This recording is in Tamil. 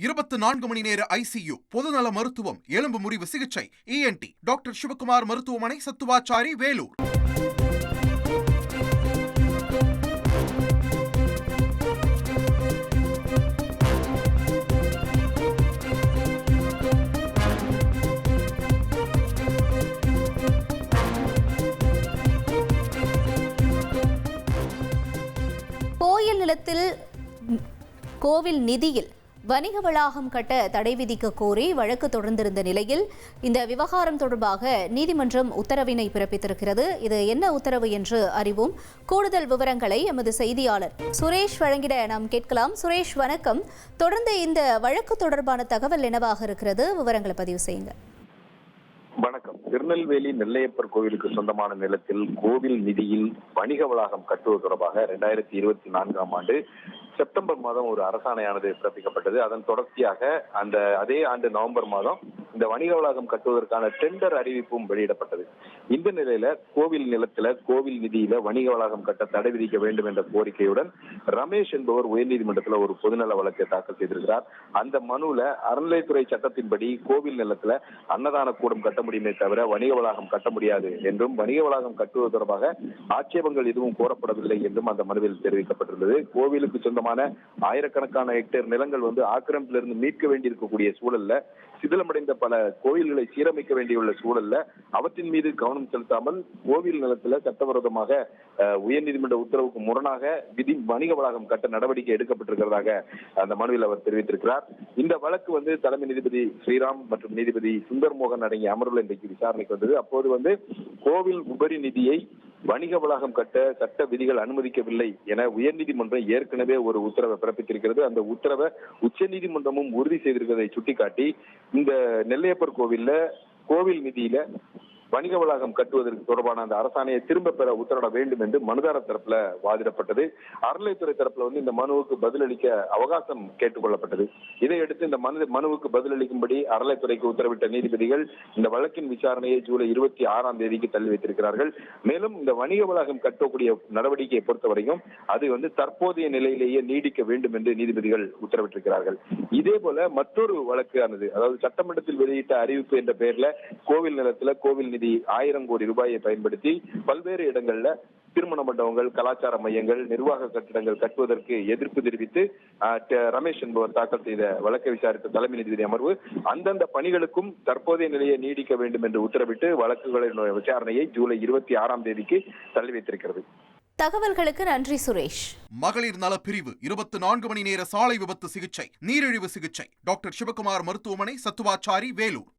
24 மணி நேர ஐசியு, பொதுநல மருத்துவம், எலும்பு முறிவு சிகிச்சை, ENT டாக்டர் சிவகுமார் மருத்துவமனை, சத்துவாச்சாரி, வேலூர். கோயில் நிலத்தில் கோவில் நிதியில் வணிக வளாகம் கட்ட தடை விதிக்க கோரி வழக்கு தொடர்ந்திருந்த நிலையில் இந்த விவகாரம் தொடர்பாக நீதிமன்றம் உத்தரவினை பிறப்பித்திருக்கிறது. இது என்ன உத்தரவு என்று அறிவோம். கூடுதல் விவரங்களை எமது செய்தியாளர் சுரேஷ் வழங்கிட நாம் கேட்கலாம். சுரேஷ், வணக்கம். தொடர்ந்து இந்த வழக்கு தொடர்பான தகவல் என்னவாக இருக்கிறது? விவரங்களை பதிவு செய்யுங்க. வணக்கம். திருநெல்வேலி நெல்லையப்பர் கோவிலுக்கு சொந்தமான நிலத்தில் கோவில் நிதியில் வணிக வளாகம் கட்டுவது தொடர்பாக 2024ஆம் ஆண்டு செப்டம்பர் மாதம் ஒரு அரசாணையானது பிறப்பிக்கப்பட்டது. அதன் தொடர்ச்சியாக அதே ஆண்டு நவம்பர் மாதம் இந்த வணிக வளாகம் கட்டுவதற்கான டெண்டர் அறிவிப்பும் வெளியிடப்பட்டது. இந்த நிலையில கோவில் நிலத்துல கோவில் நிதியில வணிக வளாகம் கட்ட தடை விதிக்க வேண்டும் என்ற கோரிக்கையுடன் ரமேஷ் என்பவர் உயர்நீதிமன்றத்தில் ஒரு பொதுநல வழக்கை தாக்கல் செய்திருக்கிறார். அந்த மனுல அறநிலையத்துறை சட்டத்தின்படி கோவில் நிலத்துல அன்னதான கூடம் கட்ட முடியுமே தவிர வணிக வளாகம் கட்ட முடியாது என்றும், வணிக வளாகம் கட்டுவது தொடர்பாக ஆட்சேபங்கள் எதுவும் கோரப்படவில்லை என்றும் அந்த மனுவில் தெரிவிக்கப்பட்டிருந்தது. கோவிலுக்கு சொந்தமான ஆயிரக்கணக்கான ஹெக்டேர் நிலங்கள் ஆக்கிரமிப்பிலிருந்து மீட்க வேண்டியிருக்கக்கூடிய சூழல்ல, சிதிலமடைந்த பல கோயில்களை சீரமைக்க வேண்டியுள்ள சூழல்ல அவற்றின் மீது கவனம் செலுத்தாமல் கோவில் நிலத்துல சட்டவிரோதமாக உயர்நீதிமன்ற உத்தரவுக்கு முரணாக வணிக வளாகம் கட்ட நடவடிக்கை எடுக்கப்பட்டிருக்கிறதாக அந்த மனுவில் அவர் தெரிவித்திருக்கிறார். இந்த வழக்கு தலைமை நீதிபதி ஸ்ரீராம் மற்றும் நீதிபதி சுந்தர் மோகன் அடங்கிய அமர்வில் இன்றைக்கு விசாரணைக்கு வந்தது. அப்போது கோவில் உபரி நிதியை வணிக வளாகம் கட்ட சட்ட விதிகள் அனுமதிக்கவில்லை என உயர்நீதிமன்றம் ஏற்கனவே ஒரு உத்தரவை பிறப்பித்திருக்கிறது. அந்த உத்தரவை உச்சநீதிமன்றமும் உறுதி செய்திருக்கிறதை சுட்டிக்காட்டி இந்த நெல்லையப்பர் கோவில்ல கோவில் நிதியில வணிக வளாகம் கட்டுவதற்கு தொடர்பான அந்த அரசாணையை திரும்ப பெற உத்தரவிட வேண்டும் என்று மனுதாரர் தரப்புல வாதிடப்பட்டது. அறநிலையத்துறை தரப்புல இந்த மனுவுக்கு பதிலளிக்க அவகாசம் கேட்டுக்கொள்ளப்பட்டது. இதையடுத்து இந்த மனுவுக்கு பதிலளிக்கும்படி அறநிலையத்துறைக்கு உத்தரவிட்ட நீதிபதிகள் இந்த வழக்கின் விசாரணையை ஜூலை 26ஆம் தேதிக்கு தள்ளி வைத்திருக்கிறார்கள். மேலும் இந்த வணிக வளாகம் கட்டக்கூடிய நடவடிக்கையை பொறுத்தவரையும் அது தற்போதைய நிலையிலேயே நீடிக்க வேண்டும் என்று நீதிபதிகள் உத்தரவிட்டிருக்கிறார்கள். இதே போல மற்றொரு வழக்கானது, அதாவது சட்டமன்றத்தில் வெளியிட்ட அறிவிப்பு என்ற பெயர்ல கோவில் நிலத்துல கோவில் 1000 கோடி ரூபாயை பயன்படுத்தி பல்வேறு இடங்கள்ல திருமண மண்டபங்கள், கலாச்சார மையங்கள், நிர்வாக கட்டிடங்கள் கட்டுவதற்கு எதிர்ப்பு தெரிவித்து ரமேஷ் என்பவர் தாக்கல் செய்த வழக்கை விசாரித்த தலைமை நீதிபதி அமர்வு அந்தந்த பணிகளுக்கும் தற்போதைய நிலையை நீடிக்க வேண்டும் என்று உத்தரவிட்டு வழக்குகளின் விசாரணையை ஜூலை 26ஆம் தேதிக்கு தள்ளி வைத்திருக்கிறது. தகவல்களுக்கு நன்றி சுரேஷ். மகளிர் நல பிரிவு 24 மணி நேர சாலை விபத்து சிகிச்சை, நீரிழிவு சிகிச்சை, டாக்டர் சிவகுமார் மருத்துவமனை, சத்துவாச்சாரி, வேலூர்.